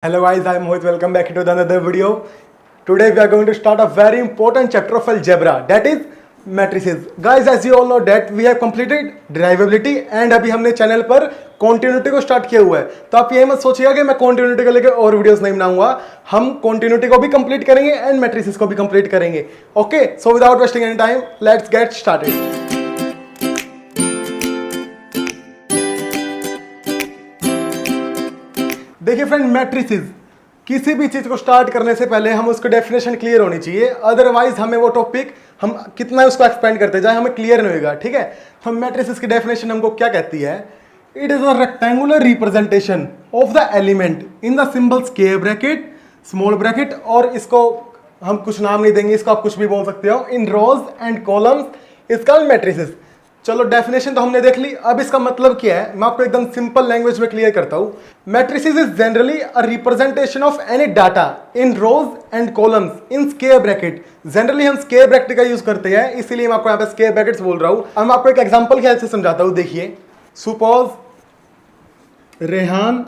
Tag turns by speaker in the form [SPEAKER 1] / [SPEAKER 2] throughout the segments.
[SPEAKER 1] Hello guys, I am Mohit. Welcome back to another video. Today we are going to start a very important chapter of algebra, that is matrices. Guys, as you all know that we have completed derivability and अभी हमने channel पर continuity को start किया हुआ है. तो आप ये मत सोचिएगा कि मैं कॉन्टिन्यूटी को लेकर और वीडियोस नहीं बनाऊंगा. हम कॉन्टिन्यूटी को भी कंप्लीट करेंगे एंड मैट्रिसेस को भी कंप्लीट करेंगे. Okay, so without wasting any time let's get started. देखिए फ्रेंड, मैट्रिसेस किसी भी चीज को स्टार्ट करने से पहले हम उसकी डेफिनेशन क्लियर होनी चाहिए, अदरवाइज हमें वो टॉपिक हम कितना उसको एक्सपेंड करते जाए हमें क्लियर नहीं होगा. ठीक है, तो मैट्रिसेस की डेफिनेशन हमको क्या कहती है? It is a rectangular representation of the element in the symbol square bracket, small bracket, और इसको हम कुछ नाम नहीं देंगे, इसको आप कुछ भी बोल सकते हो, इन रोज एंड कॉलम्स, इसका मैट्रिसेस. चलो डेफिनेशन तो हमने देख ली, अब इसका मतलब क्या है मैं आपको एकदम सिंपल लैंग्वेज में क्लियर करता हूं. Matrices is generally a representation of any data in rows and columns in square bracket. Generally हम स्क्वायर ब्रैकेट का यूज करते हैं, इसीलिए मैं आपको यहाँ पे स्क्वायर ब्रैकेट्स बोल रहा हूं. अब मैं आपको एक एग्जांपल के हेल्प से समझाता हूं. देखिए, suppose Rehan,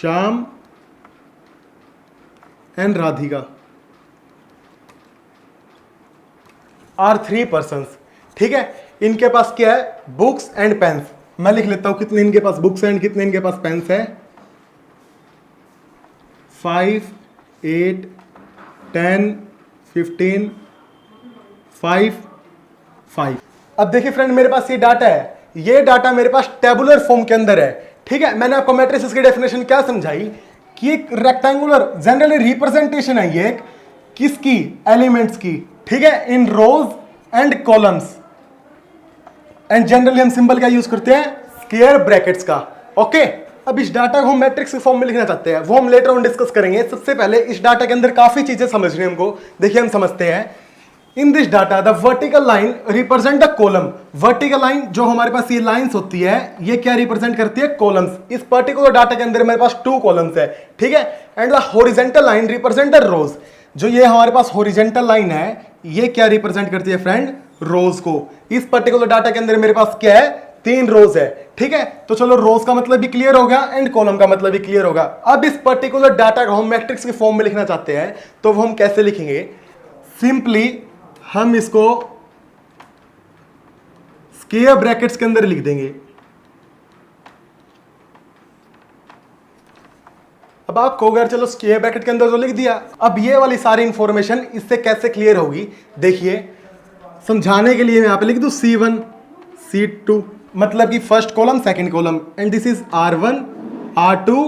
[SPEAKER 1] Shyam and Radhika are 3 persons. ठीक है, इनके पास क्या है? Books and pens. मैं लिख लेता हूं कितने इनके पास बुक्स एंड कितने इनके पास पेन्स है. 5, 8, 10, 15, 5, 5. अब देखिए फ्रेंड, मेरे पास ये डाटा है, ये डाटा मेरे पास टेबुलर फॉर्म के अंदर है. ठीक है, मैंने आपको मैट्रिसेस की डेफिनेशन क्या समझाई कि एक रेक्टेंगुलर जनरली रिप्रेजेंटेशन है ये किसकी? एलिमेंट्स की. ठीक है, इन rows and columns, and generally हम सिंबल का यूज करते हैं? स्क्वायर ब्रैकेट्स का. ओके, अब इस डाटा को हम मैट्रिक्स के फॉर्म में लिखना चाहते हैं, वो हम लेटर ऑन डिस्कस करेंगे. सबसे पहले इस डाटा के अंदर काफी चीजें समझनी है हमको. देखिए, हम समझते हैं. In this data the vertical line represent the column. Vertical line जो हमारे पास ये लाइंस होती है, ये क्या रिप्रेजेंट करती है? कॉलम्स. इस पर्टिकुलर डाटा के अंदर मेरे पास 2 कॉलम्स है. ठीक है, and the horizontal line represent the rows. जो ये हमारे पास हॉरिजॉन्टल लाइन है, ये क्या रिप्रेजेंट करती है फ्रेंड? रोज को. इस पर्टिकुलर डाटा के अंदर मेरे पास क्या है? 3 रोज है. ठीक है, तो चलो रोज का मतलब भी क्लियर हो गया एंड कॉलम का मतलब भी क्लियर होगा. अब इस पर्टिकुलर डाटा को हम मैट्रिक्स के फॉर्म में लिखना चाहते हैं, तो वो हम कैसे लिखेंगे? सिंपली हम इसको स्क्वायर ब्रैकेट्स के अंदर लिख देंगे. अब आप कहोगे चलो स्क्वायर ब्रैकेट के अंदर तो लिख दिया, अब ये वाली सारी इंफॉर्मेशन इससे कैसे क्लियर होगी? देखिए, समझाने के लिए मैं यहां पे लिख दूं C1, C2, मतलब कि first column second column, and this is R1, R2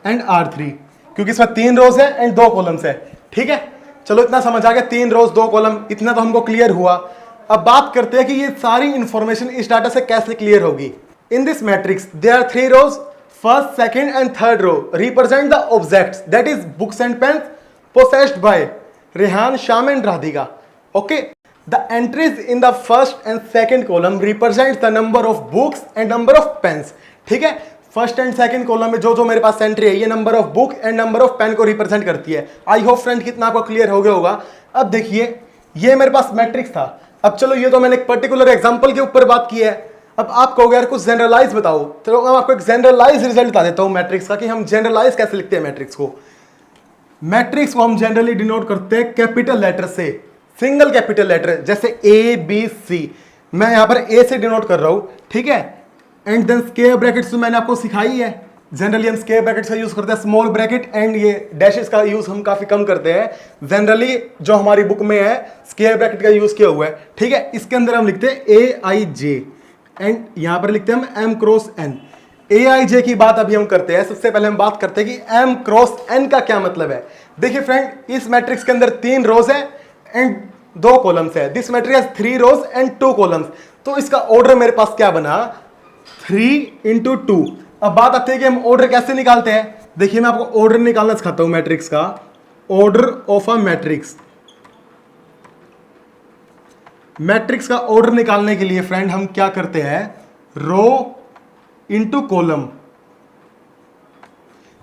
[SPEAKER 1] and R3, क्योंकि इसमें 3 रोज है एंड 2 कॉलम्स है. ठीक है, चलो इतना समझ आ गया. 3 रोज 2 कॉलम, इतना तो हमको क्लियर हुआ. अब बात करते हैं कि ये सारी इंफॉर्मेशन इस डाटा से कैसे क्लियर होगी. In this matrix there are 3 rows. First, second and third row represent the objects, that is books and pens possessed by Rehan, Sham and Radhika. Okay, the entries in the first and second column represents the number of books and number of pens. ठीक है, first and second column में जो जो मेरे पास entry है, ये number of book and number of pen को represent करती है. आई होप फ्रेंड कितना आपको क्लियर हो गया होगा. अब देखिए, ये मेरे पास मैट्रिक्स था. अब चलो, ये तो मैंने एक पर्टिकुलर एग्जांपल के ऊपर बात की है. अब आप कहोगे यार कुछ जनरलाइज बताओ, तो मैं आपको एक जनरलाइज रिजल्ट बता देता हूं मैट्रिक्स का, कि हम जनरलाइज कैसे लिखते हैं मैट्रिक्स को. मैट्रिक्स को हम जनरली डिनोट करते हैं कैपिटल लेटर से, सिंगल कैपिटल लेटर, जैसे ABC. मैं यहां पर A से डिनोट कर रहा हूं. ठीक है, एंड देन स्क्वायर ब्रैकेट्स तो मैंने आपको सिखाई है. जनरली हम स्क्वायर ब्रैकेट्स का यूज करते हैं, स्मॉल ब्रैकेट एंड ये डैशेस का यूज हम काफी कम करते हैं. जनरली जो हमारी बुक में है स्क्वायर ब्रैकेट का यूज किया हुआ है. ठीक है, इसके अंदर हम लिखते हैं AIJ एंड यहां पर लिखते हैं हम M×N. AIJ की बात अभी हम करते हैं. सबसे पहले हम बात करते हैं कि M×N का क्या मतलब है. देखिए फ्रेंड, इस मैट्रिक्स के अंदर 3 रोज है एंड 2 कॉलम्स है. This matrix has 3 rows and 2 columns. तो इसका ऑर्डर मेरे पास क्या बना? 3×2. अब बात आती है कि हम ऑर्डर कैसे निकालते हैं. देखिए, मैं आपको ऑर्डर निकालना सिखाता हूं मैट्रिक्स का. Order of a matrix. Matrix का ऑर्डर निकालने के लिए फ्रेंड हम क्या करते हैं? रो इंटू कॉलम.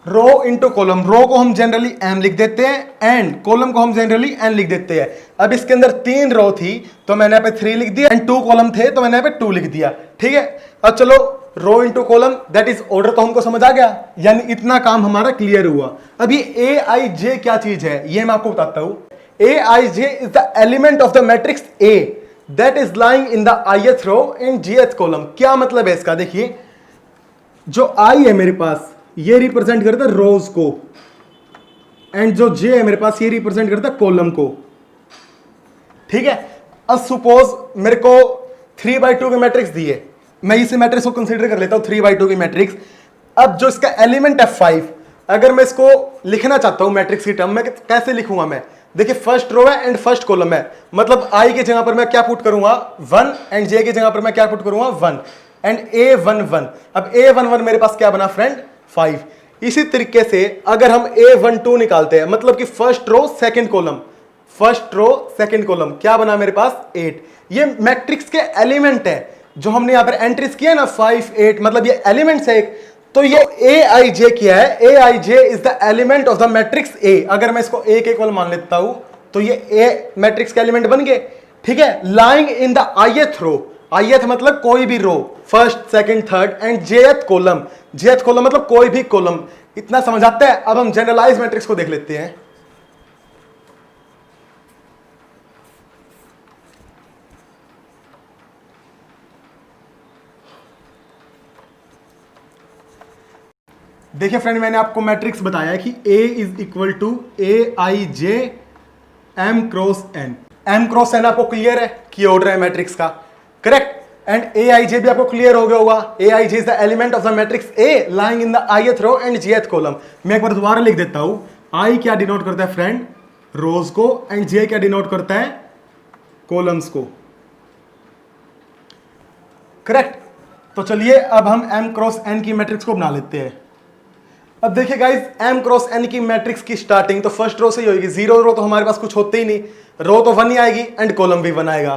[SPEAKER 1] रो इंटू कॉलम. रो को हम जनरली M लिख देते हैं एंड कॉलम को हम जनरली N लिख देते हैं. अब इसके अंदर 3 रो थी तो मैंने यहाँ पे 3 लिख दिया एंड 2 कॉलम थे तो मैंने यहाँ पे 2 लिख दिया. ठीक है, अब चलो row into column, that is order. तो हमको समझ आ गया, यानी इतना काम हमारा क्लियर हुआ। अब ये ए आई जे क्या चीज है ये मैं आपको बताता हूं। A i j is the element of the matrix A that is lying in the ith row in jth column. क्या मतलब है इसका, देखिए जो आई है मेरे पास ये रिप्रेजेंट करता है रोज को, एंड जो जे है मेरे पास ये रिप्रेजेंट करता है कॉलम को, ठीक है। अब सपोज मेरे को 3/2 की मैट्रिक्स दी है, मैं इस मैट्रिक्स को कंसीडर कर लेता हूं 3/2 की मैट्रिक्स। अब जो इसका एलिमेंट है 5, अगर मैं इसको लिखना चाहता हूं मैट्रिक्स की टर्म में, कैसे लिखूंगा मैं, देखिए फर्स्ट रो है एंड फर्स्ट कॉलम है, मतलब आई की जगह पर मैं क्या पुट करूंगा 1 एंड जे की जगह पर मैं क्या पुट करूंगा 1 एंड A11। अब A11 मेरे पास क्या बना फ्रेंड 5। इसी तरीके से अगर हम A12 निकालते हैं, मतलब कि first row second column, first row second column क्या बना मेरे पास 8। ये मैट्रिक्स के एलिमेंट है जो हमने यहां पर एंट्रीज किया ना 5 8, मतलब ये एलिमेंट्स है एक। तो ये ए आई जे क्या है, a i j is the element of the matrix A. अगर मैं इसको ए के इक्वल मान लेता हूं तो ये ए मैट्रिक्स के एलिमेंट बन गए, ठीक है। Lying in the ith row, ith मतलब कोई भी row, first second third, and jth column, jth column मतलब कोई भी कॉलम। इतना समझ आता है। अब हम जनरलाइज मैट्रिक्स को देख लेते हैं। देखिए फ्रेंड मैंने आपको मैट्रिक्स बताया कि A is equal to a i j m cross n. M cross n आपको क्लियर है कि ऑर्डर है मैट्रिक्स का, करेक्ट। एंड ए आई जे भी आपको क्लियर हो गया होगा। A i j is the element of the matrix A lying in the ith row and jth column. मैं एक बार दोबारा लिख देता हूं। आई क्या डिनोट करता है फ्रेंड रोज को, एंड जे क्या डिनोट करता है कॉलम्स को, करेक्ट। तो चलिए अब हम एम क्रॉस एन की मैट्रिक्स को बना लेते हैं। अब देखिए गाइस एम क्रॉस एन की मैट्रिक्स की स्टार्टिंग तो फर्स्ट रो से ही होगी। जीरो रो तो हमारे पास कुछ होते ही नहीं, रो तो 1 ही आएगी एंड कॉलम भी 1 आएगा।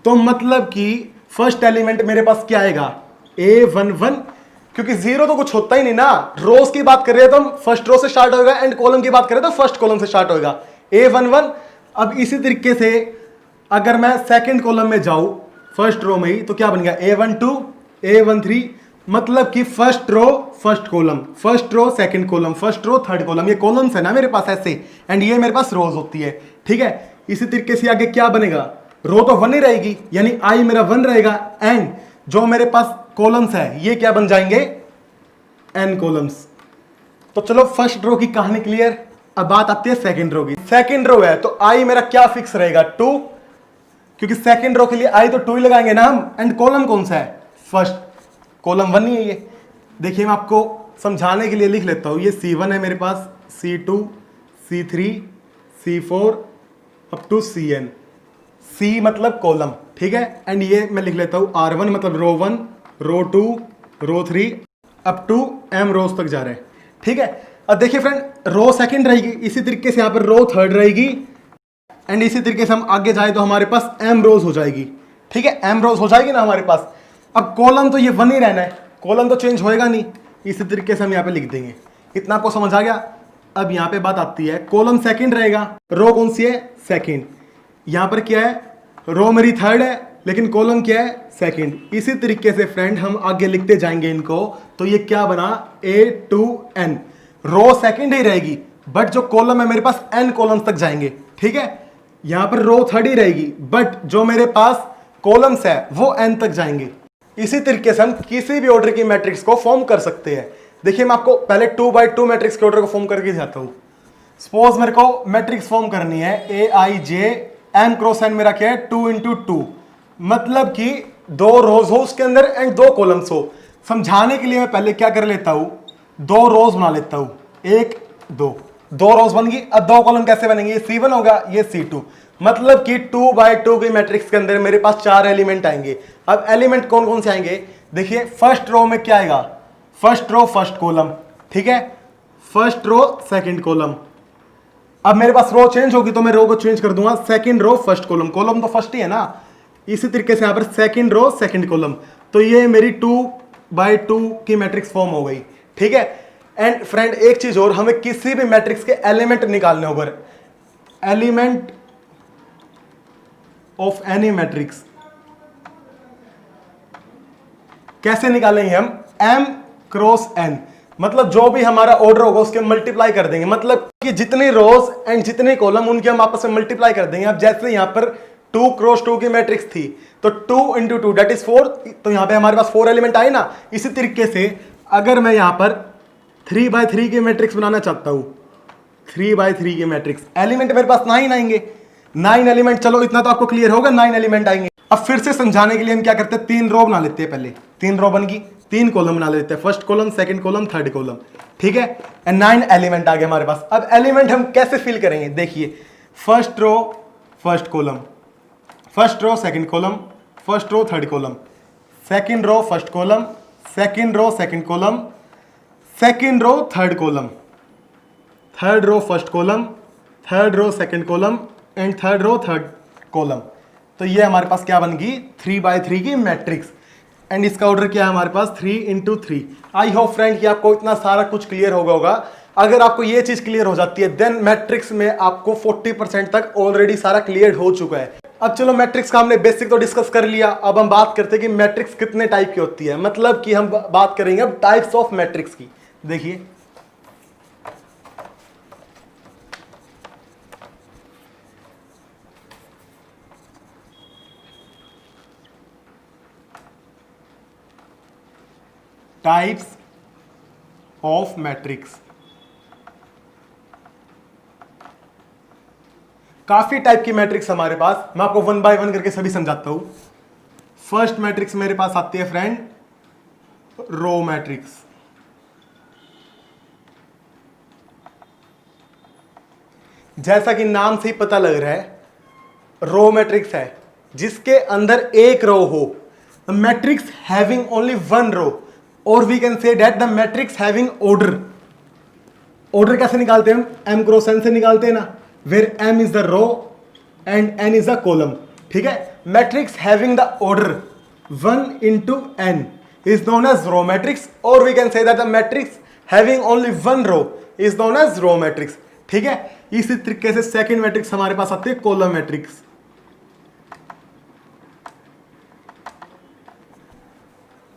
[SPEAKER 1] तो मतलब कि फर्स्ट एलिमेंट मेरे पास क्या आएगा A11, क्योंकि जीरो तो कुछ होता ही नहीं ना। रोज की बात कर रहे हैं तो हम फर्स्ट रो से स्टार्ट होगा, एंड कॉलम की बात करें तो फर्स्ट कॉलम से स्टार्ट होगा A11। अब इसी तरीके से अगर मैं सेकंड कॉलम में जाऊं फर्स्ट रो में ही तो क्या बन गया A12 A13, मतलब कि first row first column, first row second column, first row third column. ये कॉलम्स है ना मेरे पास ऐसे, एंड ये मेरे पास रोज होती है, ठीक है। इसी तरीके से आगे क्या बनेगा, रो तो 1 ही रहेगी, यानी आई मेरा 1 रहेगा, एंड जो मेरे पास कॉलम्स है ये क्या बन जाएंगे n कॉलम्स। तो चलो फर्स्ट रो की कहानी क्लियर। अब बात आती है सेकंड रो की। सेकंड रो है तो आई मेरा क्या फिक्स रहेगा 2, क्योंकि सेकंड रो के लिए आई तो 2 ही लगाएंगे ना हम, एंड कॉलम कौन सा है फर्स्ट, कॉलम 1 ही है ये। देखिए मैं आपको समझाने के लिए लिख लेता हूं। ये C1 है मेरे पास, C2 C3 C4 up to CN। C मतलब कॉलम, ठीक है। एंड ये मैं लिख लेता हूं R1 मतलब रो 1 रो 2 रो 3 अप टू M रोज तक जा रहे हैं, ठीक है। अब देखिए फ्रेंड रो सेकंड रहेगी, इसी तरीके से यहां पर रो थर्ड रहेगी, एंड इसी तरीके से हम आगे जाए तो हमारे पास M रोज हो जाएगी, ठीक है। M रोज हो जाएगी ना हमारे पास। अब कॉलम तो ये 1 ही रहना है, कॉलम तो चेंज होएगा नहीं, इसी तरीके से हम यहाँ पे लिख देंगे। इतना आपको समझ आ गया। अब यहाँ पे बात आती है कॉलम सेकंड रहेगा, रो कौन सी है सेकंड। यहाँ पर क्या है रो मेरी थर्ड है लेकिन कॉलम क्या है सेकंड। इसी तरीके से फ्रेंड हम आगे लिखते जाएंगे इनको। तो ये क्या बना A2N, रो सेकंड ही रहेगी बट जो कॉलम है मेरे पास N कॉलम्स तक जाएंगे, ठीक है। यहाँ पर रो थर्ड ही रहेगी बट जो मेरे पास कॉलम्स है वो N तक जाएंगे। इसी तरीके से हम किसी भी ऑर्डर की मैट्रिक्स को फॉर्म कर सकते हैं। देखिए मैं आपको पहले 2/2 मैट्रिक्स के ऑर्डर को फॉर्म करके जाता हूं। सपोज मेरे को मैट्रिक्स फॉर्म करनी है a i j m cross N, मेरा क्या है 2 × 2, मतलब कि 2 रोज हो उसके अंदर एंड 2 कॉलम्स हो। समझाने के लिए मैं पहले क्या कर लेता हूं 2 रोज बना लेता हूं, 1 2 रोज बन गई। अब 2 कॉलम कैसे बनेंगे, ये C1 होगा ये C2, मतलब कि 2/2 की मैट्रिक्स के अंदर मेरे पास 4 एलिमेंट आएंगे। अब एलिमेंट कौन कौन से आएंगे, देखिए फर्स्ट रो में क्या आएगा फर्स्ट रो फर्स्ट कॉलम, ठीक है। First row second column. अब मेरे पास रो चेंज होगी तो मैं रो को चेंज कर दूंगा, second row first column, column तो फर्स्ट ही है ना। इसी तरीके से यहां पर सेकंड रो सेकंड कॉलम। तो ये मेरी 2/2 की मैट्रिक्स फॉर्म हो गई, ठीक है। एंड फ्रेंड एक चीज और, हमें किसी भी मैट्रिक्स के एलिमेंट निकालने होगा, एलिमेंट ऑफ एनी मैट्रिक्स, कैसे निकालेंगे हम, m क्रॉस n, मतलब जो भी हमारा ऑर्डर होगा उसके मल्टीप्लाई कर देंगे, मतलब कि जितनी रोज एंड जितने कॉलम उनके हम आपस में मल्टीप्लाई कर देंगे। अब जैसे यहां पर 2 क्रॉस 2 की मैट्रिक्स थी तो 2 इंटू 2 दैट इज 4, तो यहां पे हमारे पास 4 एलिमेंट आए ना। इसी तरीके से अगर मैं यहां पर 3 बाय 3 की मैट्रिक्स बनाना चाहता हूं, 3 बाय 3 की मैट्रिक्स, एलिमेंट मेरे पास 9 आएंगे, 9 एलिमेंट, चलो इतना तो आपको क्लियर होगा, 9 एलिमेंट आएंगे। अब फिर से समझाने के लिए हम क्या करते हैं, 3 रो बना लेते हैं, पहले 3 रो बन गई, 3 कॉलम बना लेते हैं, first column, second column, third column, ठीक है, एंड 9 एलिमेंट आ गए हमारे पास। अब एलिमेंट हम कैसे फिल करेंगे, देखिए first row first column, first row second column, first row third column, second row first column, second row second column, second row third column, third row first column, third row second column and third row third column. तो ये हमारे पास क्या बन गई, 3 bye 3 की matrix, and इसका order क्या है हमारे पास 3 इंटू 3। आई होप फ्रेंड कि आपको इतना सारा कुछ क्लियर हो गया होगा। अगर आपको ये चीज क्लियर हो जाती है देन मैट्रिक्स में आपको 40% तक ऑलरेडी सारा क्लियर हो चुका है। अब चलो मैट्रिक्स का हमने बेसिक तो डिस्कस कर लिया, अब हम बात करते हैं कि मैट्रिक्स कितने टाइप की होती है, मतलब कि हम बात करेंगे अब टाइप्स ऑफ मैट्रिक्स की। देखिए टाइप्स ऑफ मैट्रिक्स, काफी टाइप की मैट्रिक्स हमारे पास, मैं आपको वन बाय वन करके सभी समझाता हूं। फर्स्ट मैट्रिक्स मेरे पास आती है फ्रेंड रो मैट्रिक्स, जैसा कि नाम से ही पता लग रहा है रो मैट्रिक्स है जिसके अंदर एक रो हो, matrix having only one row, और we can say that the matrix having order. Order कैसे निकालते हैं हम, m क्रॉस n से निकालते हैं ना, where m is the row and n is the column, ठीक है। Matrix having the order 1 into n is known as row matrix, or we can say that the matrix having only one row is known as row matrix, ठीक है। इसी तरीके से second matrix हमारे पास आती है कॉलम मैट्रिक्स।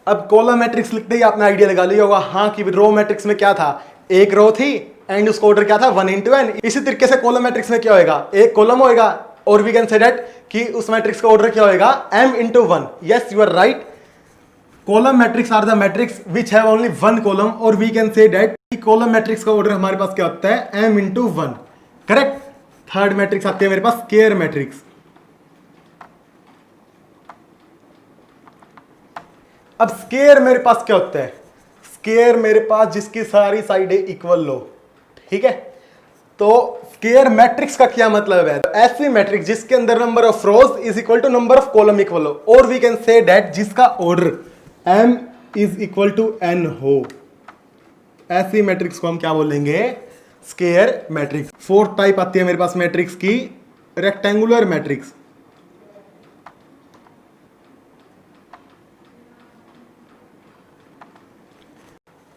[SPEAKER 1] अब column matrix लिखते ही आपने आइडिया लगा लिया होगा, हाँ कि रो मैट्रिक्स में क्या था, एक रो थी एंड उसका ऑर्डर क्या था 1 into n। इसी तरीके से कॉलम मैट्रिक्स में क्या होएगा, एक कॉलम होएगा, और वी कैन से दैट कि उस मैट्रिक्स का ऑर्डर क्या होएगा m into 1। Yes you are right, column matrix are the matrix which have only one column, और वी कैन से दैट कि कॉलम मैट्रिक्स का ऑर्डर हमारे पास क्या होता है m into 1, correct. Third matrix आती है मेरे पास स्क्वायर मैट्रिक्स। अब स्क्वायर मेरे पास क्या होता है, स्क्वायर मेरे पास जिसकी सारी साइडें इक्वल हो, ठीक है। तो स्क्वायर मैट्रिक्स का क्या मतलब है, ऐसी मैट्रिक्स जिसके अंदर number of rows is equal to number of column equal हो, और वी कैन से दैट जिसका order m is equal to n हो, ऐसी मैट्रिक्स को हम क्या बोलेंगे, स्क्वायर मैट्रिक्स। फोर्थ टाइप आती है मेरे पास मैट्रिक्स की rectangular matrix.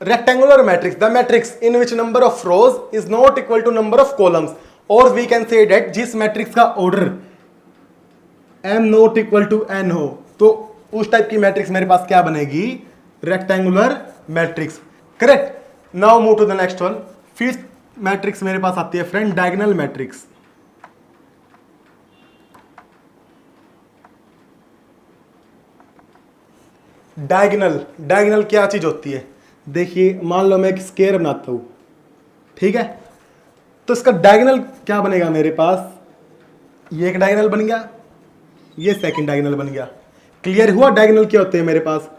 [SPEAKER 1] Rectangular matrix, the matrix in which number of rows is not equal to number of columns, or we can say that जिस मैट्रिक्स का order m not equal to n हो, तो उस type की matrix मेरे पास क्या बनेगी, rectangular matrix, correct. Now move to the next one. Fifth matrix मेरे पास आती है friend diagonal matrix. Diagonal, diagonal क्या चीज होती है, देखिए मान लो मैं एक स्क्वायर बनाता हूं, ठीक है, तो इसका डायगोनल क्या बनेगा मेरे पास, ये एक डायगोनल बन गया, ये सेकंड डायगोनल बन गया। क्लियर हुआ, डायगोनल क्या होते हैं मेरे पास,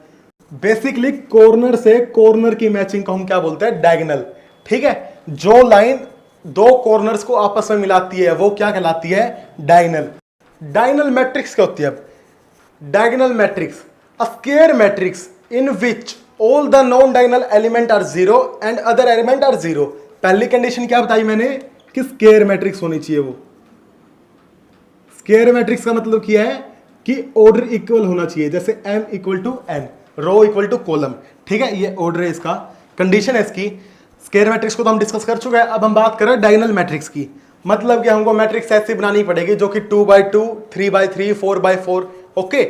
[SPEAKER 1] बेसिकली कॉर्नर से कॉर्नर की मैचिंग को हम क्या बोलते हैं, डायगोनल, ठीक है। जो लाइन दो कॉर्नर्स को आपस में मिलाती है वो क्या कहलाती है, डायगोनल। डायगोनल मैट्रिक्स क्या होती है, अब diagonal matrix a square matrix in which all the non diagonal element are zero and other element are zero. पहली कंडीशन क्या बताई मैंने कि स्क्वायर मैट्रिक्स होनी चाहिए, वो स्क्वायर मैट्रिक्स का मतलब क्या है कि ऑर्डर इक्वल होना चाहिए, जैसे m equal to n, row equal to column, ठीक है, ये ऑर्डर है इसका, कंडीशन है इसकी। स्क्वायर मैट्रिक्स को तो हम डिस्कस कर चुके हैं, अब हम बात करें डायगोनल मैट्रिक्स की। मतलब कि हमको मैट्रिक्स ऐसी बनानी पड़ेगी जो कि 2 by 2, 3 by 3, 4 by 4, ओके।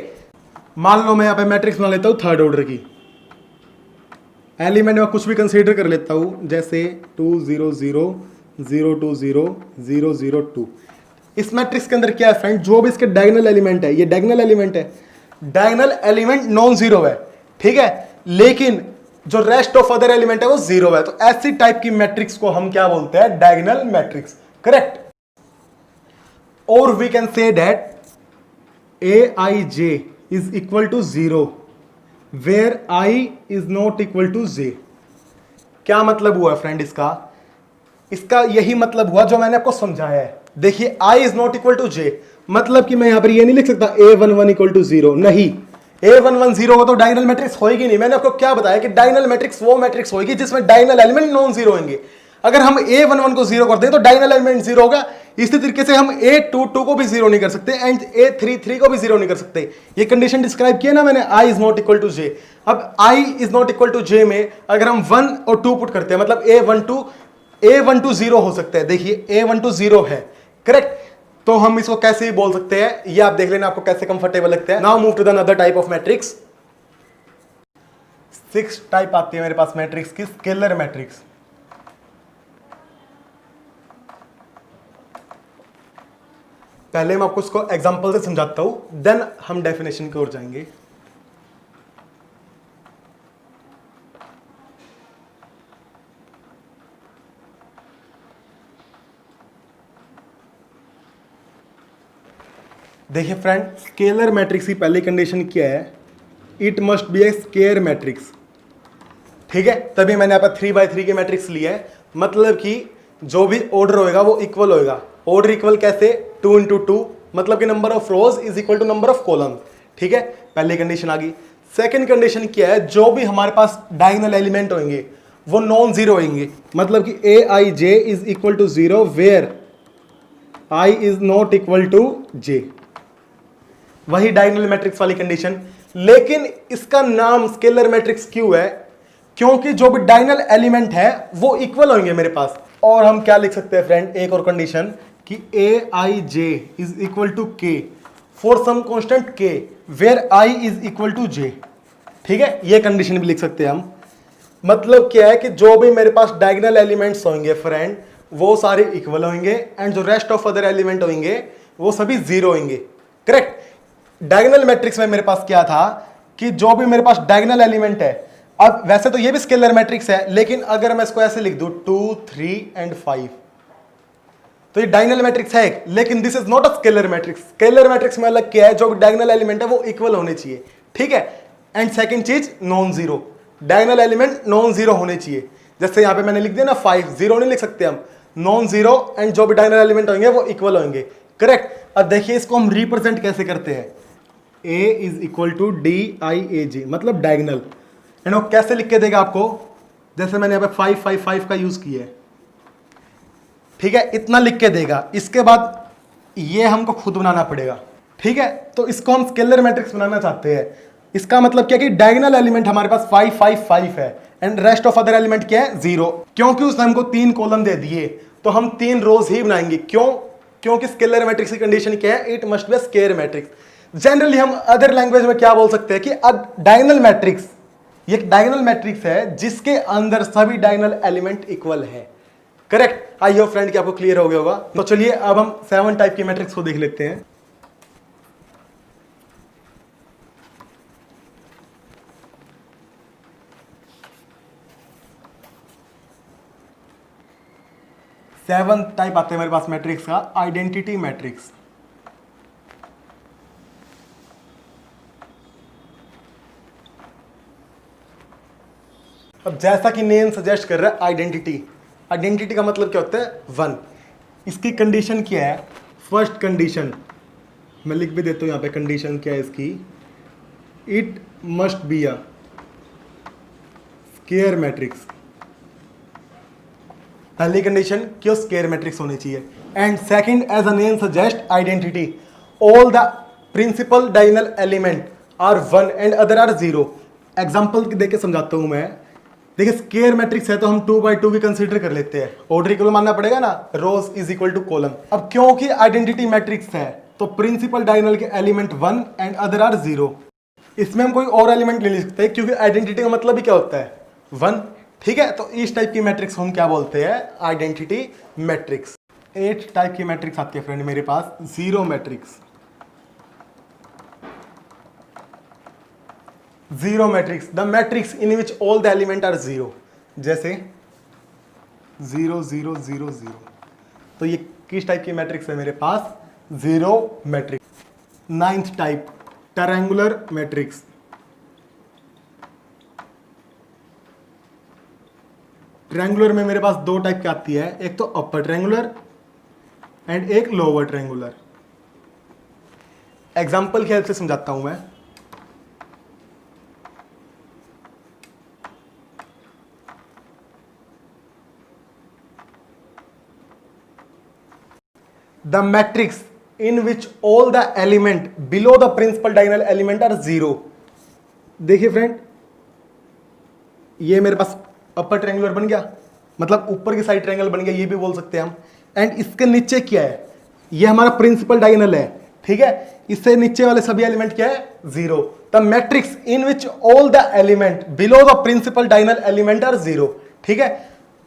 [SPEAKER 1] मान लो मैं यहाँ पे मैट्रिक्स बना लेता हूँ थर्ड ऑर्डर की, एलिमेंट में कुछ भी कंसीडर कर लेता हूँ, जैसे 2 0 0 0 2 0 0 0 2। इस मैट्रिक्स के अंदर क्या है फ्रेंड, जो भी इसके डायगोनल एलिमेंट है, ये डायगोनल एलिमेंट है, डायगोनल एलिमेंट नॉन जीरो है, ठीक है, लेकिन जो रेस्ट ऑफ अदर एलिमेंट है वो जीरो है। तो ऐसी टाइप की मैट्रिक्स को हम क्या बोलते हैं, डायगोनल मैट्रिक्स, करेक्ट। और we can say that Aij is equal to 0 where I is not equal to j। क्या मतलब हुआ फ्रेंड इसका, इसका यही मतलब हुआ जो मैंने आपको समझाया है। देखिए I is not equal to j, मतलब कि मैं यहां पर ये नहीं लिख सकता A11 इक्वल टू 0, नहीं, A11 0 हो तो डायगोनल मैट्रिक्स होएगी नहीं। मैंने आपको क्या बताया कि डायगोनल मैट्रिक्स वो मैट्रिक्स होगी जिसमें डायगोनल एलिमेंट नॉन जीरो होंगे। अगर हम A11 को जीरो कर दें तो डायगोनल एलिमेंट जीरो होगा। इसी तरीके से हम A22 को भी जीरो नहीं कर सकते एंड A33 को भी जीरो नहीं कर सकते। ये कंडीशन डिस्क्राइब किया ना मैंने, I is not equal to j। अब I is not equal to j में अगर हम 1 और 2 पुट करते हैं, मतलब A12 0 हो सकता है। देखिए A12 0 है, करेक्ट। तो हम इसको कैसे भी बोल सकते हैं, ये आप देख लेना आपको कैसे कंफर्टेबल लगता है। Now move to the another type of matrix. 6 type आती है मेरे पास मैट्रिक्स की, स्केलर मैट्रिक्स। पहले मैं आपको इसको एग्जांपल से समझाता हूं, देन हम डेफिनेशन की ओर जाएंगे। देखिए फ्रेंड, स्केलर मैट्रिक्स की पहली कंडीशन क्या है, it must B A square matrix, ठीक है। तभी मैंने यहाँ पर 3x3 की मैट्रिक्स लिया है, मतलब कि जो भी ऑर्डर होएगा वो इक्वल होएगा। ऑर्डर इक्वल कैसे, 2 into 2, मतलब कि number of rows is equal to number of column, ठीक है। पहली कंडीशन आ गई। सेकंड कंडीशन क्या है, जो भी हमारे पास डायगोनल एलिमेंट होंगे वो नॉन जीरो होंगे, मतलब कि Aij is equal to 0 where I is not equal to j। वही डायगोनल मैट्रिक्स वाली कंडीशन, लेकिन इसका नाम स्केलर मैट्रिक्स क्यों है, क्योंकि जो भी डायगोनल एलिमेंट है वो इक्वल होंगे मेरे पास। और हम क्या लिख सकते हैं फ्रेंड, एक और कंडीशन कि Aij is equal to k for some constant k where I is equal to j, ठीक है। ये कंडीशन भी लिख सकते हैं हम। मतलब क्या है कि जो भी मेरे पास डायगोनल एलिमेंट्स होंगे फ्रेंड वो सारे इक्वल होंगे एंड जो रेस्ट ऑफ अदर एलिमेंट होंगे वो सभी जीरो होंगे, करेक्ट। डायगोनल मैट्रिक्स में मेरे पास क्या था कि जो भी मेरे पास डायगोनल एलिमेंट है, अब वैसे तो ये भी स्केलर मैट्रिक्स है, लेकिन अगर मैं इसको ऐसे लिख दूं 2 3 एंड 5 तो ये डायगोनल मैट्रिक्स है एक, लेकिन this is not a scalar matrix. Scalar matrix में अलग क्या है, जो भी डायगोनल एलिमेंट है वो इक्वल होने चाहिए, ठीक है। एंड सेकंड चीज non zero, diagonal element non zero होने चाहिए। जैसे यहां पे मैंने लिख दिया ना 5, जीरो नहीं लिख सकते हम, नॉन जीरो एंड जो भी डायगोनल एलिमेंट होंगे वो इक्वल होंगे, करेक्ट। अब देखिए इसको हम रिप्रेजेंट कैसे करते हैं, A is equal to DIAJ, मतलब डायगोनल। एंड वो कैसे लिख के देगा आपको, जैसे मैंने यहाँ पे 5 5 5 का यूज किया है, ठीक है, इतना लिख के देगा। इसके बाद ये हमको खुद बनाना पड़ेगा, ठीक है। तो इसको हम स्केलर मैट्रिक्स बनाना चाहते हैं। इसका मतलब क्या कि डायगोनल एलिमेंट हमारे पास 5 5 5 है and rest of other element क्या है, 0। क्योंकि उसने हमको 3 कॉलम दे दिए तो हम 3 रोज ही बनाएंगे। क्यों, क्योंकि स्केलर मैट्रिक्स की कंडीशन क्या है, it must B square matrix. Generally हम अदर लैंग्वेज में क्या बोल सकते हैं कि डायगोनल मैट्रिक्स, ये डायगोनल मैट्रिक्स है जिसके अंदर सभी डायगोनल एलिमेंट इक्वल है, करेक्ट। आई होप फ्रेंड कि आपको क्लियर हो गया होगा। तो चलिए अब हम 7 टाइप की मैट्रिक्स को देख लेते हैं। सेवन टाइप आते हैं मेरे पास मैट्रिक्स का, आइडेंटिटी मैट्रिक्स। अब जैसा कि नेम सजेस्ट कर रहा है आइडेंटिटी, आइडेंटिटी का मतलब क्या होता है, 1। इसकी कंडीशन क्या है, फर्स्ट कंडीशन मैं लिख भी देता हूं यहां पे, कंडीशन क्या है इसकी, it must be a square matrix. पहली कंडीशन क्यों स्केयर मैट्रिक्स होनी चाहिए। And second, as a name suggest identity, all the principal diagonal element are 1 and other are 0। Example देके समझाता हूं मैं। देखिए स्केयर मैट्रिक्स है तो हम 2 by 2 भी कंसीडर कर लेते हैं, ऑर्डर इक्वल मानना पड़ेगा ना, रोज इज इक्वल टू कॉलम। अब क्योंकि आइडेंटिटी मैट्रिक्स है तो प्रिंसिपल डायगोनल के एलिमेंट 1 एंड अदर आर 0। इसमें हम कोई और एलिमेंट नहीं लिख सकते क्योंकि आइडेंटिटी का मतलब ही क्या होता है, 1। ठीक है, तो इस टाइप की मैट्रिक्स हम क्या बोलते हैं, आइडेंटिटी मैट्रिक्स। 8 टाइप की मैट्रिक्स आती है फ्रेंड मेरे पास। Zero matrix, zero matrix, the matrix in which all the element are zero, जैसे 0 0 0 0। तो ये किस टाइप की मैट्रिक्स है मेरे पास, zero matrix. 9th type, triangular matrix. Triangular में मेरे पास 2 टाइप की आती है, एक तो अपर ट्रायंगुलर एंड एक लोअर ट्रायंगुलर। एग्जांपल की हेल्प से समझाता हूं मैं। The matrix in which all the element below the principal diagonal element are zero. देखिए फ्रेंड, ये मेरे पास अपर ट्रायंगुलर बन गया, मतलब ऊपर की साइड ट्रायंगल बन गया, ये भी बोल सकते हैं हम। एंड इसके नीचे क्या है, ये हमारा प्रिंसिपल डायगोनल है। ठीक है, इससे नीचे वाले सभी एलिमेंट क्या है, zero. The matrix in which all the element below the principal diagonal element are zero. ठीक है,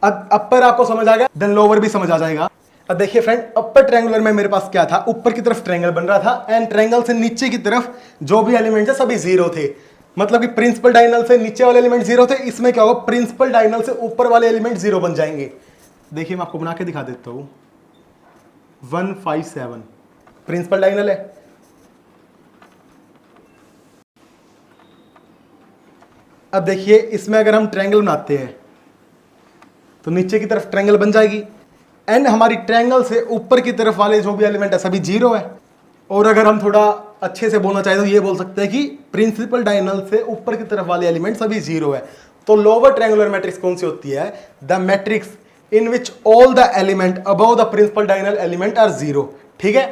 [SPEAKER 1] अब अपर आपको समझ आ गया, देन लोअर भी समझ आ जाएगा। अब देखिए फ्रेंड, अपर ट्रायंगुलर में मेरे पास क्या था, ऊपर की तरफ ट्रायंगल बन रहा था एंड ट्रायंगल से नीचे की तरफ जो भी एलिमेंट है सभी जीरो थे। मतलब कि प्रिंसिपल डायगोनल से नीचे वाले एलिमेंट जीरो थे, इसमें क्या होगा, प्रिंसिपल डायगोनल से ऊपर वाले एलिमेंट जीरो बन जाएंगे। देखिए मैं आपको बना के दिखा देता हूं। 157 प्रिंसिपल डायगोनल है। अब देखिए इसमें अगर हम ट्रायंगल बनाते हैं तो नीचे की तरफ ट्रायंगल बन जाएगी एंड हमारी ट्रायंगल से ऊपर की तरफ वाले जो भी एलिमेंट है सभी जीरो है। और अगर हम थोड़ा अच्छे से बोलना चाहें तो ये बोल सकते हैं कि प्रिंसिपल डायगोनल से ऊपर की तरफ वाले एलिमेंट सभी जीरो है। तो लोअर ट्रायंगुलर मैट्रिक्स कौन सी होती है, the matrix in which all the element above the principal diagonal element are zero. ठीक है,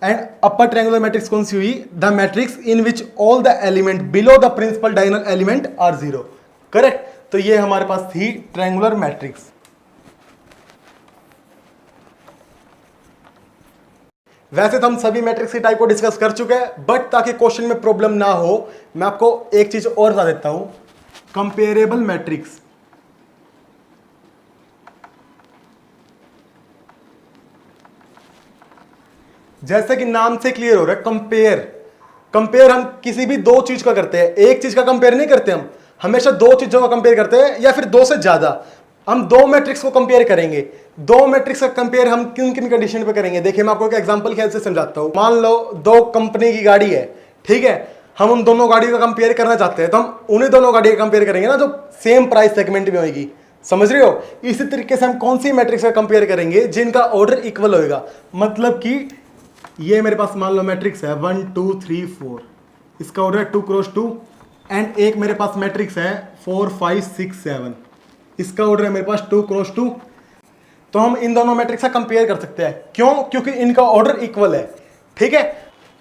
[SPEAKER 1] एंड अपर ट्रायंगुलर मैट्रिक्स कौन सी हुई, the matrix in which all the element below the principal diagonal element are zero. Correct, तो ये हमारे पास थी triangular matrix. वैसे तो हम सभी मैट्रिक्स की टाइप को डिस्कस कर चुके हैं, बट ताकि क्वेश्चन में प्रॉब्लम ना हो मैं आपको एक चीज और बता देता हूं, कंपेरेबल मैट्रिक्स। जैसे कि नाम से क्लियर हो रहा है, कंपेयर। कंपेयर हम किसी भी दो चीज का करते हैं, एक चीज का कंपेयर नहीं करते, हम हमेशा दो चीजों का कंपेयर करते हैं या फिर दो से ज्यादा। हम दो मैट्रिक्स को कंपेयर करेंगे। दो मैट्रिक्स का कंपेयर हम किन किन कंडीशन पे करेंगे, देखिए मैं आपको एक एग्जांपल खेल से समझाता हूं। मान लो दो कंपनी की गाड़ी है, ठीक है, हम उन दोनों गाड़ियों का कंपेयर करना चाहते हैं, तो हम उन्हीं दोनों गाड़ियों का कंपेयर करेंगे ना जो सेम प्राइस सेगमेंट में होगी। समझ रहे हो, इसी तरीके से हम कौन सी मैट्रिक्स का कंपेयर करेंगे जिनका ऑर्डर इक्वल होगा। मतलब कि ये मेरे पास मान लो मैट्रिक्स है 1 2 3 4, इसका ऑर्डर है 2 क्रॉस 2। एंड एक मेरे पास मैट्रिक्स है 4 5 6 7, इसका ऑर्डर है मेरे पास 2 क्रॉस 2। तो हम इन दोनों मैट्रिक्स का कंपेयर कर सकते हैं, क्यों, क्योंकि इनका ऑर्डर इक्वल है। ठीक है,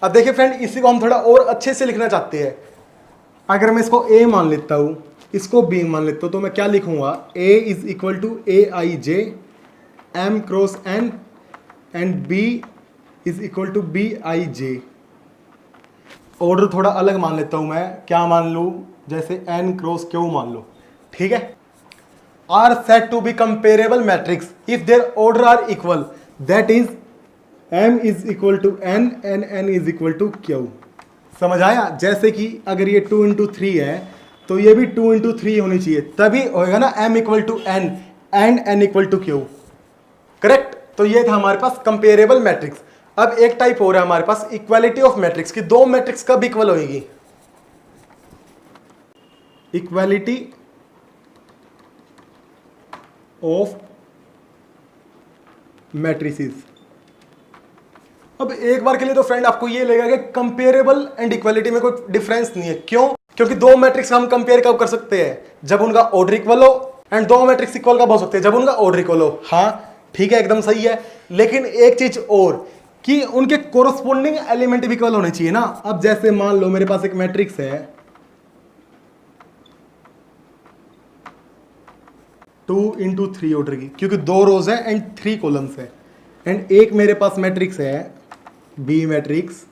[SPEAKER 1] अब देखिए फ्रेंड, इसी को हम थोड़ा और अच्छे से लिखना चाहते हैं। अगर मैं इसको ए मान लेता हूं, इसको बी मान लेता हूं, तो मैं क्या लिखूंगा, A is equal to a i j m cross n and B is equal to b i j. Order थोड़ा अलग मान लेता हूं मैं, क्या मान लूं, जैसे एन क्रॉस क्यू मान लो। ठीक है, are said to be comparable matrix if their order are equal, that is m is equal to n and n is equal to q। समझ आया, जैसे कि अगर ये 2 into 3 है तो ये भी 2 into 3 होनी चाहिए, तभी होएगा ना m equal to n and n equal to q। Correct, तो ये था हमारे पास कंपेरेबल मैट्रिक्स। अब एक टाइप हो रहा है हमारे पास इक्वालिटी ऑफ मैट्रिक्स, की दो मैट्रिक्स कब इक्वल होगी, इक्वालिटी ऑफ मैट्रिसेस। अब एक बार के लिए तो फ्रेंड आपको ये लगेगा कि कंपेरेबल एंड इक्वालिटी में कोई डिफरेंस नहीं है। क्यों, क्योंकि दो मैट्रिक्स हम कंपेयर कब कर सकते हैं, जब उनका ऑर्डर इक्वल हो, एंड दो मैट्रिक्स इक्वल कब हो सकते हैं, जब उनका ऑर्डर इक्वल हो। हाँ ठीक है, एकदम सही है, लेकिन एक चीज और, कि उनके कोरस्पोंडिंग एलिमेंट भी इक्वल होने चाहिए ना। अब जैसे मान लो मेरे पास एक मैट्रिक्स है 2 into 3 ऑर्डर की, क्योंकि 2 रोज है एंड 3 कॉलम्स है। एंड एक मेरे पास मैट्रिक्स है बी मैट्रिक्स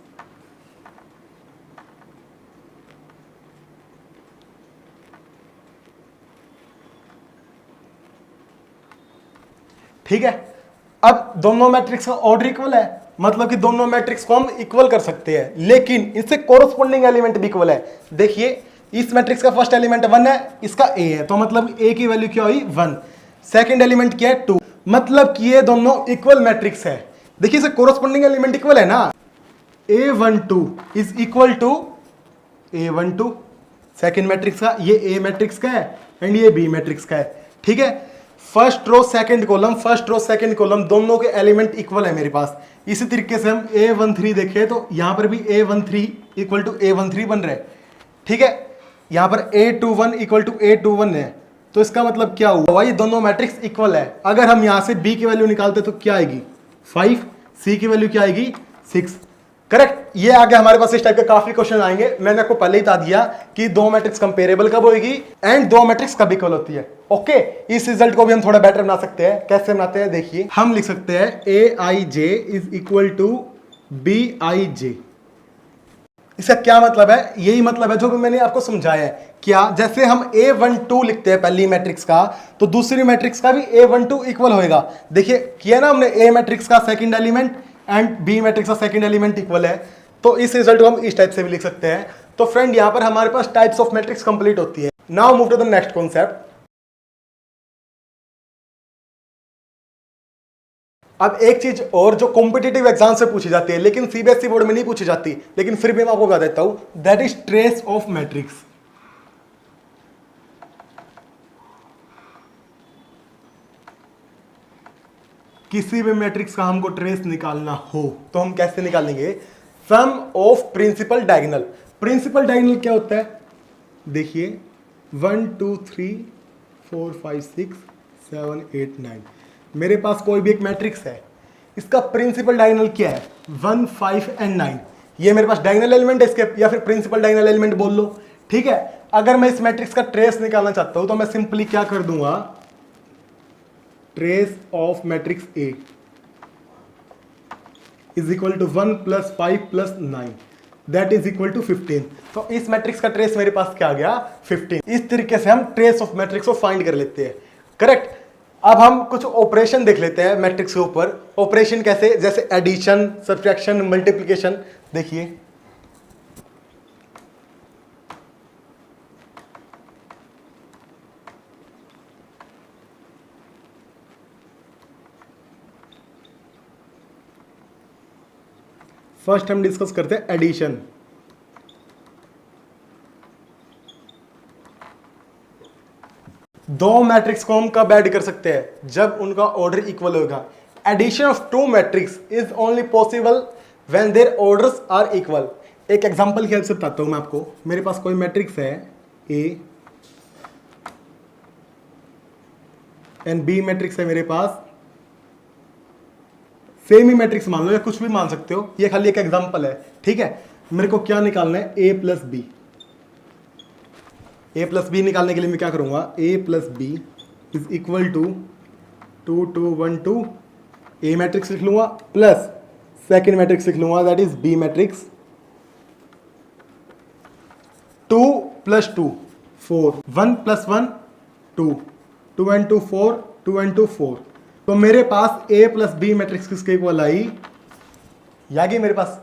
[SPEAKER 1] ठीक है। अब दोनों मैट्रिक्स का ऑर्डर इक्वल है, मतलब कि दोनों मैट्रिक्स को हम इक्वल कर सकते हैं, लेकिन इससे कोरस्पोंडिंग एलिमेंट भी इक्वल है। देखिए इस मैट्रिक्स का फर्स्ट एलिमेंट 1 है, इसका ए है, तो मतलब ए की वैल्यू क्या हुई 1। सेकंड एलिमेंट क्या है 2, मतलब कि ये दोनों इक्वल मैट्रिक्स है। देखिए इसे कोरस्पोंडिंग एलिमेंट इक्वल है ना, A12 is equal to A12 second matrix का, ये ए मैट्रिक्स का है एंड ये बी मैट्रिक्स का है। ठीक है, first row second column, first row second column दोनों के एलिमेंट इक्वल है मेरे पास। इसी तरीके से हम A13 देखें तो यहां पर भी A13 इक्वल टू A13 बन रहा है। ठीक है, यहां पर A21 इक्वल टू A21 है, तो इसका मतलब क्या हुआ, ये दोनों मैट्रिक्स इक्वल है। अगर हम यहां से B की वैल्यू निकालते तो क्या आएगी 5, C की वैल्यू क्या आएगी 6। करेक्ट। ये आगे हमारे पास इस टाइप के काफी क्वेश्चन आएंगे। मैंने आपको पहले ही बता दिया कि दो मैट्रिक्स कंपेरेबल कब होगी एंड दो मैट्रिक्स कब इक्वल होती है। ओके, इस रिजल्ट को भी हम थोड़ा बेटर बना सकते हैं। कैसे बनाते हैं, देखिए हम लिख सकते हैं AIJ is equal to BIJ। इसका क्या मतलब है, यही मतलब है जो भी मैंने आपको समझाया है। क्या, जैसे हम A12 लिखते हैं पहली मैट्रिक्स का, तो दूसरी मैट्रिक्स का भी A12 इक्वल होएगा। देखिए किया ना हमने, A मैट्रिक्स का second element and b matrix का सेकंड एलिमेंट इक्वल है, तो इस रिजल्ट को हम इस टाइप से भी लिख सकते हैं। तो फ्रेंड यहां पर हमारे पास टाइप्स ऑफ मैट्रिक्स कंप्लीट होती है। Now move to the next concept. अब एक चीज और जो कॉम्पिटिटिव एग्जाम से पूछी जाती है, लेकिन सीबीएसई बोर्ड में नहीं पूछी जाती, लेकिन फिर भी मैं आपको बता देता हूं, that is trace of matrix. किसी भी मैट्रिक्स का हमको ट्रेस निकालना हो तो हम कैसे निकालेंगे, sum of principal diagonal. Principal diagonal क्या होता है, देखिए 1 2 3 4 5 6 7 8 9, मेरे पास कोई भी एक मैट्रिक्स है, इसका प्रिंसिपल डायगोनल क्या है 1 5 एंड 9। ये मेरे पास डायगोनल एलिमेंट है इसके, या फिर प्रिंसिपल डायगोनल एलिमेंट बोल लो। ठीक है, अगर मैं इस मैट्रिक्स का ट्रेस निकालना चाहता हूं तो मैं सिंपली क्या कर दूंगा, trace of matrix A is equal to 1 + 5 + 9 that is equal to 15। तो इस मैट्रिक्स का ट्रेस मेरे पास क्या आ गया 15। इस तरीके से हम ट्रेस ऑफ मैट्रिक्स को फाइंड कर लेते हैं। करेक्ट। अब हम कुछ ऑपरेशन देख लेते हैं मैट्रिक्स के ऊपर। ऑपरेशन कैसे, जैसे एडिशन, सब्ट्रैक्शन, मल्टीप्लिकेशन। देखिए फर्स्ट हम डिस्कस करते हैं एडिशन। दो मैट्रिक्स को हम कब ऐड कर सकते हैं, जब उनका ऑर्डर इक्वल होगा। Addition of two matrix is only possible when their orders are equal. एक एग्जांपल की हेल्प से बताता हूं मैं आपको। मेरे पास कोई मैट्रिक्स है A एंड B मैट्रिक्स है मेरे पास, सेम ही मैट्रिक्स मान लो या कुछ भी मान सकते हो, ये खाली एक एग्जांपल है। ठीक है, मेरे को क्या निकालना है A + B। A + B निकालने के लिए मैं क्या करूंगा, A + B is equal to 2 2 1 2, A matrix लिख लूंगा प्लस सेकेंड मैट्रिक्स लिख लूंगा that is B matrix. 2 + 2 4, 1 + 1 2, 2 and 2 4, 2 and 2 4। तो मेरे पास A + B मैट्रिक्स किसके इक्वल आई, यागी मेरे पास।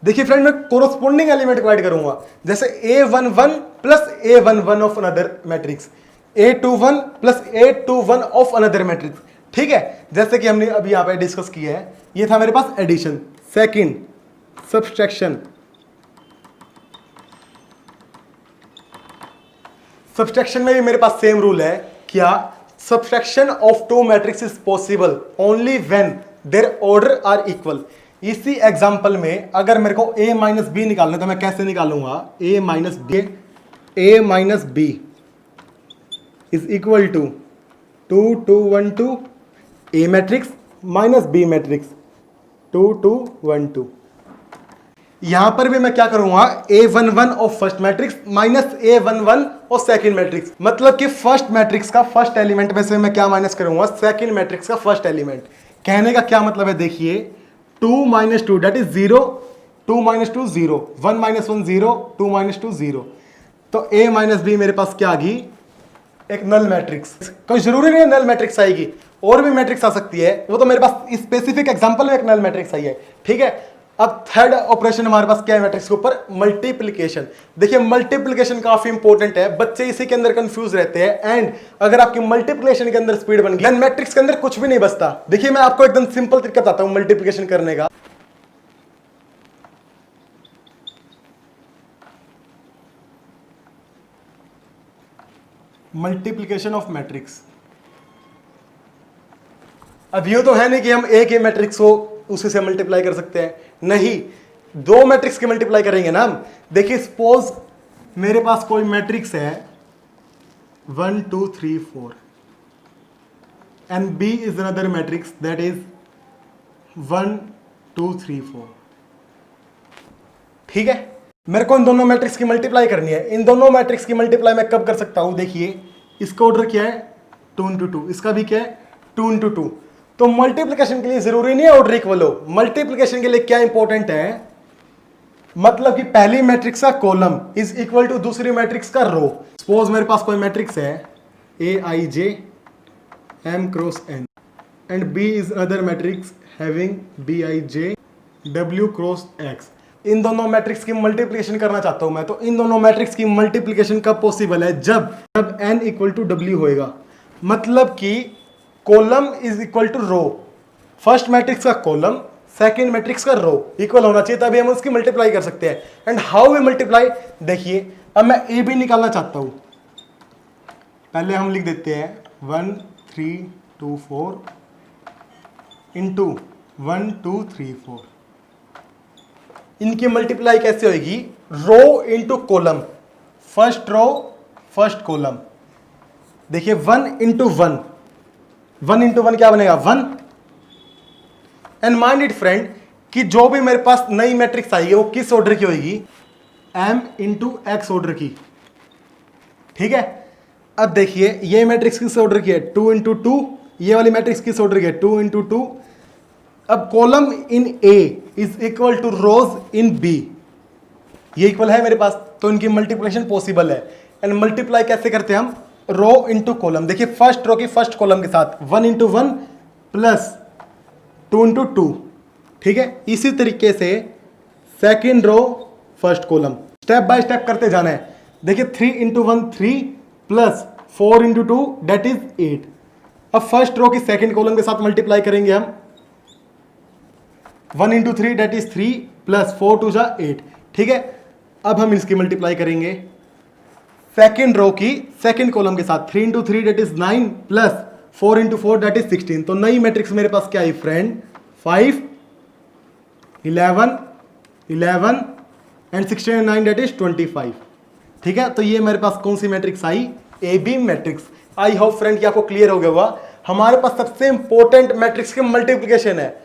[SPEAKER 1] देखिए फ्रेंड, मैं कोरोस्पोंडिंग एलिमेंट को ऐड करूंगा, जैसे A11 + A11 of another matrix, A21 + A21 of another matrix. ठीक है, जैसे कि हमने अभी यहां पे डिस्कस किया है, ये था मेरे पास एडिशन। Second subtraction. सब्ट्रैक्शन में भी मेरे पास सेम रूल है। क्या, subtraction of two matrix is possible only when their order are equal. इसी एग्जांपल में अगर मेरे को A - B निकालना है तो मैं कैसे निकालूंगा, A - B is equal to 2 2 1 2, A matrix minus B matrix 2 2 1 2। यहां पर भी मैं क्या करूंगा, A11 of first matrix minus A11 और सेकंड मैट्रिक्स। मतलब कि फर्स्ट मैट्रिक्स का फर्स्ट एलिमेंट में से मैं क्या माइनस करूंगा, सेकंड मैट्रिक्स का फर्स्ट एलिमेंट। कहने का क्या मतलब है, देखिए 2 - 2 दैट इज 0, 2 - 2 0, 1 - 1 0, 2 - 2 0। तो A - B मेरे पास क्या आ गई, एक नल मैट्रिक्स। कोई जरूरी नहीं है नल मैट्रिक्स आएगी, और भी मैट्रिक्स आ सकती है, वो तो मेरे पास स्पेसिफिक एग्जांपल में एक नल मैट्रिक्स आई है, ठीक है। अब थर्ड ऑपरेशन हमारे पास क्या है मैट्रिक्स के ऊपर, मल्टीप्लिकेशन। देखिए मल्टीप्लिकेशन काफी इंपॉर्टेंट है, बच्चे इसी के अंदर कंफ्यूज रहते हैं। एंड अगर आपकी मल्टीप्लिकेशन के अंदर स्पीड बन गई, मैट्रिक्स के अंदर कुछ भी नहीं बचता। देखिए मैं आपको एकदम सिंपल तरीका बताता हूं मल्टीप्लिकेशन करने का। मल्टीप्लिकेशन ऑफ मैट्रिक्स, अब यूं तो है नहीं कि हम एक ही मैट्रिक्स को उसी से मल्टीप्लाई कर सकते हैं, नहीं, दो मैट्रिक्स की मल्टीप्लाई करेंगे ना हम। देखिए सपोज मेरे पास कोई मैट्रिक्स है 1 2 3 4 and B is another matrix that is 1 2 3 4, ठीक है। मेरे को इन दोनों मैट्रिक्स की मल्टीप्लाई करनी है। इन दोनों मैट्रिक्स की मल्टीप्लाई मैं कब कर सकता हूं, देखिए इसका ऑर्डर क्या है 2 into 2, इसका भी क्या है 2 into 2। तो मल्टीप्लिकेशन के लिए जरूरी नहीं है ऑर्डर इक्वल हो, मल्टीप्लिकेशन के लिए क्या इंपॉर्टेंट है, मतलब कि पहली मैट्रिक्स का कॉलम इज इक्वल टू दूसरी मैट्रिक्स का रो। सपोज मेरे पास कोई मैट्रिक्स है a i j m cross n and B is other matrix having b i j डब्ल्यू क्रॉस एक्स। इन दोनों मैट्रिक्स की मल्टीप्लिकेशन करना चाहता हूं मैं, तो इन दोनों मैट्रिक्स की मल्टीप्लिकेशन कब पॉसिबल है, जब एन इक्वल टू डब्ल्यू होएगा। मतलब कि column is equal to row, first matrix का कॉलम सेकंड मैट्रिक्स का रो इक्वल होना चाहिए, तभी हम उसकी मल्टीप्लाई कर सकते हैं। एंड हाउ वी मल्टीप्लाई, देखिए अब मैं ए बी निकालना चाहता हूं, पहले हम लिख देते हैं 1 3 2 4 इंटू 1 2 3 4। इनकी मल्टीप्लाई कैसे होगी, row into column, first row first column. देखिए 1 इंटू 1, 1 इंटू 1 क्या बनेगा 1। एंड माइंड इट फ्रेंड कि जो भी मेरे पास नई मैट्रिक्स आई है वो किस ऑर्डर की होगी, m इंटू एक्स ऑर्डर की, ठीक है। अब देखिए ये मैट्रिक्स किस ऑर्डर की है 2 इंटू 2, ये वाली मैट्रिक्स किस ऑर्डर की है 2 इंटू 2। अब column in A is equal to rows in B, ये इक्वल है मेरे पास, तो इनकी मल्टीप्लिकेशन पॉसिबल है। एंड मल्टीप्लाई कैसे करते हैं हम, रो इंटू कॉलम। देखिए फर्स्ट रो की फर्स्ट कॉलम के साथ 1 इंटू 1 प्लस 2 इंटू 2, ठीक है। इसी तरीके से second row first column, step by step करते जाना है। देखिए 3 into 1 3 plus 4 into 2 that is 8। अब फर्स्ट रो की सेकेंड कॉलम के साथ मल्टीप्लाई करेंगे हम, 1 इंटू 3 डेट इज 3 प्लस 4 2 जा 8, ठीक है। अब हम इसकी मल्टीप्लाई करेंगे सेकेंड रो की सेकेंड कॉलम के साथ, 3 into 3 that is 9 plus 4 into 4 that is 16। तो नई मैट्रिक्स मेरे पास क्या आई friend, 5 11 11 and 16 and 9 that is 25, ठीक है। तो ये मेरे पास कौन सी मैट्रिक्स आई, A B matrix. I hope friend कि आपको क्लियर हो गया होगा। हमारे पास सबसे इंपॉर्टेंट मैट्रिक्स की मल्टीप्लिकेशन है,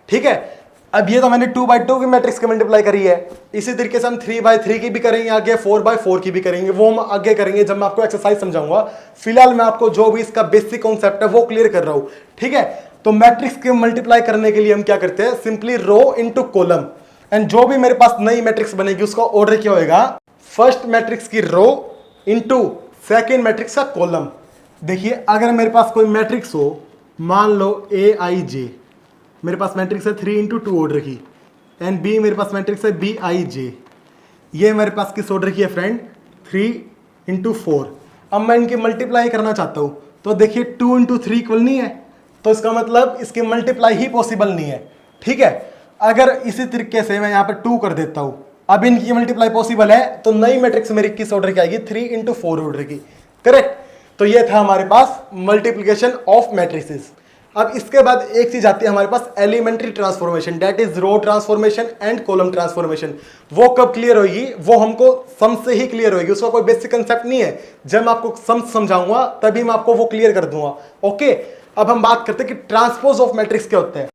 [SPEAKER 1] ठीक है। अब ये तो मैंने 2 by 2 की मैट्रिक्स की मल्टीप्लाई करी है, इसी तरीके से हम 3 by 3 की भी करेंगे, आगे 4 by 4 की भी करेंगे, वो हम आगे करेंगे जब मैं आपको एक्सरसाइज समझाऊंगा। फिलहाल मैं आपको जो भी इसका बेसिक कॉन्सेप्ट है वो क्लियर कर रहा हूं, ठीक है। तो मैट्रिक्स के मल्टीप्लाई करने के लिए हम क्या करते हैं, simply row into column. And जो भी मेरे पास नई मैट्रिक्स बनेगी उसका ऑर्डर क्या होगा, फर्स्ट मैट्रिक्स की रो इंटू सेकेंड मैट्रिक्स का कॉलम। देखिए अगर मेरे पास कोई मैट्रिक्स हो, मान लो ए आई जे, मेरे पास मैट्रिक्स है 3 इंटू 2 ऑर्डर की, एंड बी मेरे पास मैट्रिक्स है बी आई जे, ये मेरे पास किस ऑर्डर की है फ्रेंड 3 इंटू 4। अब मैं इनकी मल्टीप्लाई करना चाहता हूँ, तो देखिए 2 इंटू 3 इक्वल नहीं है, तो इसका मतलब इसकी मल्टीप्लाई ही पॉसिबल नहीं है, ठीक है। अगर इसी तरीके से मैं यहाँ पे 2 कर देता हूँ, अब इनकी मल्टीप्लाई पॉसिबल है, तो नई मैट्रिक्स मेरी किस ऑर्डर की आएगी 3 इंटू 4 ऑर्डर की, करेक्ट। तो ये था हमारे पास मल्टीप्लिकेशन ऑफ मैट्रिसेस। अब इसके बाद एक चीज आती है हमारे पास elementary transformation, that is row transformation and column transformation. वो कब क्लियर होगी, वो हमको सम से ही क्लियर होगी, उसका कोई बेसिक कंसेप्ट नहीं है। जब मैं आपको सम समझाऊंगा तभी मैं आपको वो क्लियर कर दूंगा, ओके। अब हम बात करते हैं कि ट्रांसपोज ऑफ मैट्रिक्स क्या होता है।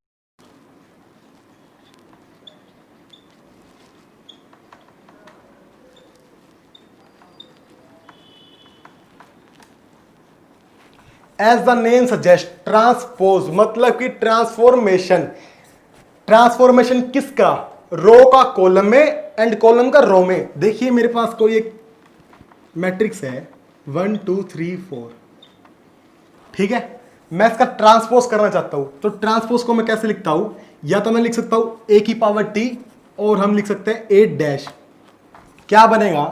[SPEAKER 1] As the name suggest, transpose मतलब कि ट्रांसफॉर्मेशन। ट्रांसफॉर्मेशन किसका, रो का कॉलम में एंड कॉलम का रो में। देखिए मेरे पास कोई एक मैट्रिक्स है 1 2 3 4, ठीक है। मैं इसका ट्रांसपोज करना चाहता हूं, तो ट्रांसपोज को मैं कैसे लिखता हूं, या तो मैं लिख सकता हूं a की पावर t और हम लिख सकते हैं 8 डैश, क्या बनेगा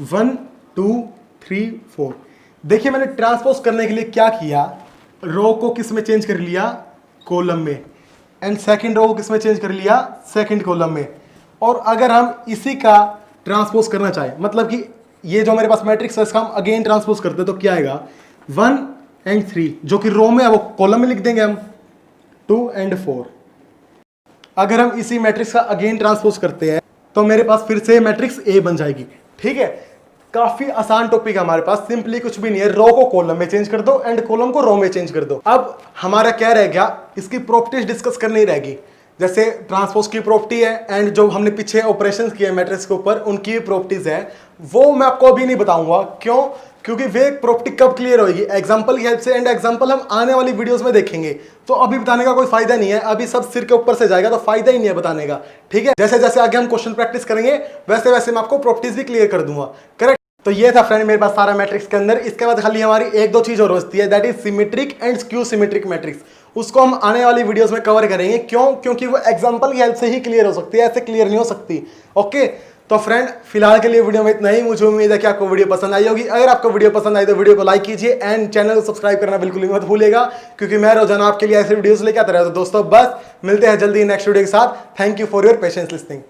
[SPEAKER 1] 1 2 3 4। देखिए मैंने ट्रांसपोज करने के लिए क्या किया, रो को किस में चेंज कर लिया, कॉलम में, एंड सेकंड रो को किस में चेंज कर लिया, सेकंड कॉलम में। और अगर हम इसी का ट्रांसपोज करना चाहें, मतलब कि ये जो मेरे पास मैट्रिक्स है इसका हम अगेन ट्रांसपोज करते हैं, तो क्या आएगा 1 एंड 3, जो कि रो में है वो कॉलम में लिख देंगे हम 2 एंड 4। अगर हम इसी मैट्रिक्स का अगेन ट्रांसपोज करते हैं तो मेरे पास फिर से मैट्रिक्स ए बन जाएगी। ठीक है, काफी आसान टॉपिक है हमारे पास, सिंपली कुछ भी नहीं है, रो को कॉलम में चेंज कर दो एंड कॉलम को रो में चेंज कर दो। अब हमारा क्या रह गया, इसकी प्रॉपर्टीज डिस्कस करनी रहेगी, जैसे ट्रांसपोज की प्रॉपर्टी है एंड जो हमने पीछे ऑपरेशंस किए मैट्रिक्स के ऊपर उनकी प्रॉपर्टीज है, वो मैं आपको अभी नहीं बताऊंगा। क्यों? क्योंकि वे प्रॉपर्टी कब क्लियर होगी, एग्जांपल की हेल्प से, एंड एग्जांपल हम आने वाली वीडियोस में देखेंगे। तो अभी बताने का कोई फायदा नहीं है, अभी सब सिर के ऊपर से जाएगा तो फायदा ही नहीं है बताने का। ठीक है, जैसे जैसे आगे हम क्वेश्चन प्रैक्टिस करेंगे वैसे वैसे मैं आपको प्रॉपर्टीज भी क्लियर कर दूंगा। करेक्ट? तो ये था फ्रेंड मेरे पास सारा मैट्रिक्स के अंदर। इसके बाद खाली हमारी एक दो चीज और बचती है, that is symmetric and skew symmetric matrix. उसको हम आने वाली वीडियोस में कवर करेंगे। क्यों? क्योंकि वो एग्जांपल की हेल्प से ही क्लियर हो सकती है, ऐसे क्लियर नहीं हो सकती। ओके, तो फ्रेंड फिलहाल के लिए वीडियो में इतना ही। मुझे उम्मीद है कि आपको वीडियो पसंद आई होगी। अगर आपको वीडियो पसंद आई तो वीडियो को लाइक कीजिए एंड चैनल को सब्सक्राइब करना बिल्कुल भी मत भूलिएगा, क्योंकि मैं रोजाना आपके लिए ऐसे वीडियोस लेके आता रहता हूं। दोस्तों बस मिलते हैं जल्दी नेक्स्ट वीडियो के साथ। Thank you for your patience listening.